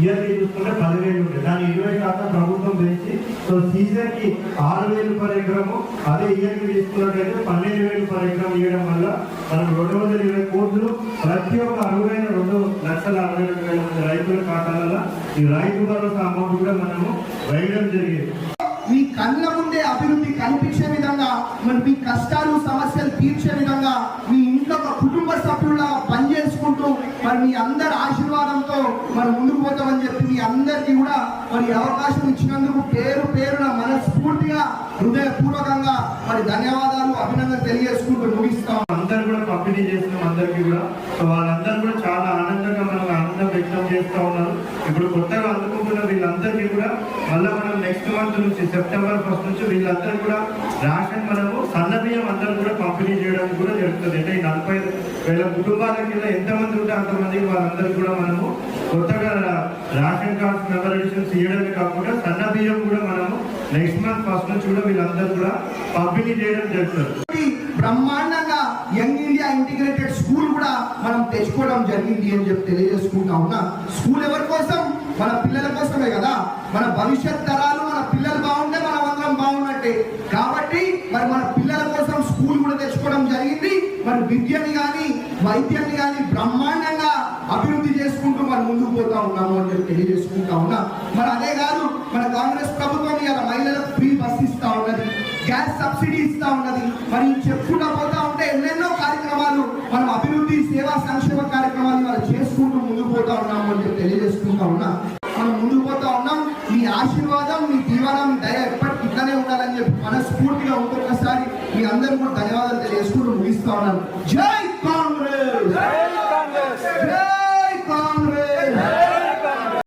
Yearly చూసుకుంటే 10,000 ఉంటుంది. దాని 20% ప్రభుత్వం పెంచి సో సీజన్కి 6,000 పర్ ఎకరము, అదే ఇయర్కి తీసుకున్నట్లయితే 12,000 పర్ ఎకరం ఇవ్వడం వల్ల మనం 220 కోట్లు ప్రతి ఒక్క అరువైన 2,62,000 మంది రైతుల ఖాతాలలో ఈ రైతు భరోసా అమౌంట్ కూడా మనము వేయడం జరిగింది. మీ కళ్ళ ముందే అభివృద్ధి కనిపించే విధంగా, మరి మీ కష్టాలు సమస్యలు తీర్చే విధంగా, మీ ఇంట్లో ఒక కుటుంబ సభ్యుల్లా పనిచేసుకుంటూ మరి మీ అందరి ఆశీర్వాదంతో మరి ముందుకు పోతామని చెప్పి మీ అందరికీ కూడా మరి అవకాశం ఇచ్చినందుకు పేరు పేరున మనస్ఫూర్తిగా హృదయపూర్వకంగా మరి ధన్యవాదాలు, అభినందన తెలియజేసుకుంటూ ముగిస్తాం. అందరూ కూడా పంపిణీ చేస్తున్నాం అందరికీ కూడా. సో వాళ్ళందరూ కూడా చాలా ఆనందంగా మనం ఆనందం వ్యక్తం చేస్తూ ఉన్నారు. ఇప్పుడు కొత్తగా అందుకుంటున్న వీళ్ళందరికీ కూడా మళ్ళీ మనం నెక్స్ట్ మంత్ నుంచి సెప్టెంబర్ 1 నుంచి వీళ్ళందరూ కూడా రేషన్ మనము సన్నబియ్యం అందరూ కూడా పంపిణీ చేయడానికి కూడా జరుగుతుంది. అంటే ఈ 40,000 కుటుంబాల కింద ఎంతమంది ఉంటే అంతమందికి వాళ్ళందరూ కూడా మనము కొత్తగా రేషన్ కార్డ్స్ మెమరేషన్స్ ఇవ్వడమే కాకుండా సన్నబియ్యం కూడా మనము నెక్స్ట్ మంత్ 1 నుంచి కూడా వీళ్ళందరూ కూడా పంపిణీ చేయడం జరుగుతుంది. బ్రహ్మాండంగా యంగ్ ఇండియా ఇంటిగ్రేటెడ్ స్కూల్ కూడా మనం తెచ్చుకోవడం జరిగింది అని చెప్పి తెలియజేసుకుంటా ఉన్నా. స్కూల్ ఎవరి కోసం? మన పిల్లల కోసమే కదా. మన భవిష్యత్ తరాలు, మన పిల్లలు బాగుంటే మనం అందరం బాగున్నట్టే. కాబట్టి మరి మన పిల్లల కోసం స్కూల్ కూడా తెచ్చుకోవడం జరిగింది. మరి విద్యని కానీ వైద్యాన్ని కానీ బ్రహ్మాండంగా అభివృద్ధి చేసుకుంటూ మరి ముందుకు పోతా ఉన్నాము అని చెప్పి తెలియజేసుకుంటా ఉన్నా. మరి అదే కాదు, మన కాంగ్రెస్ ప్రభుత్వం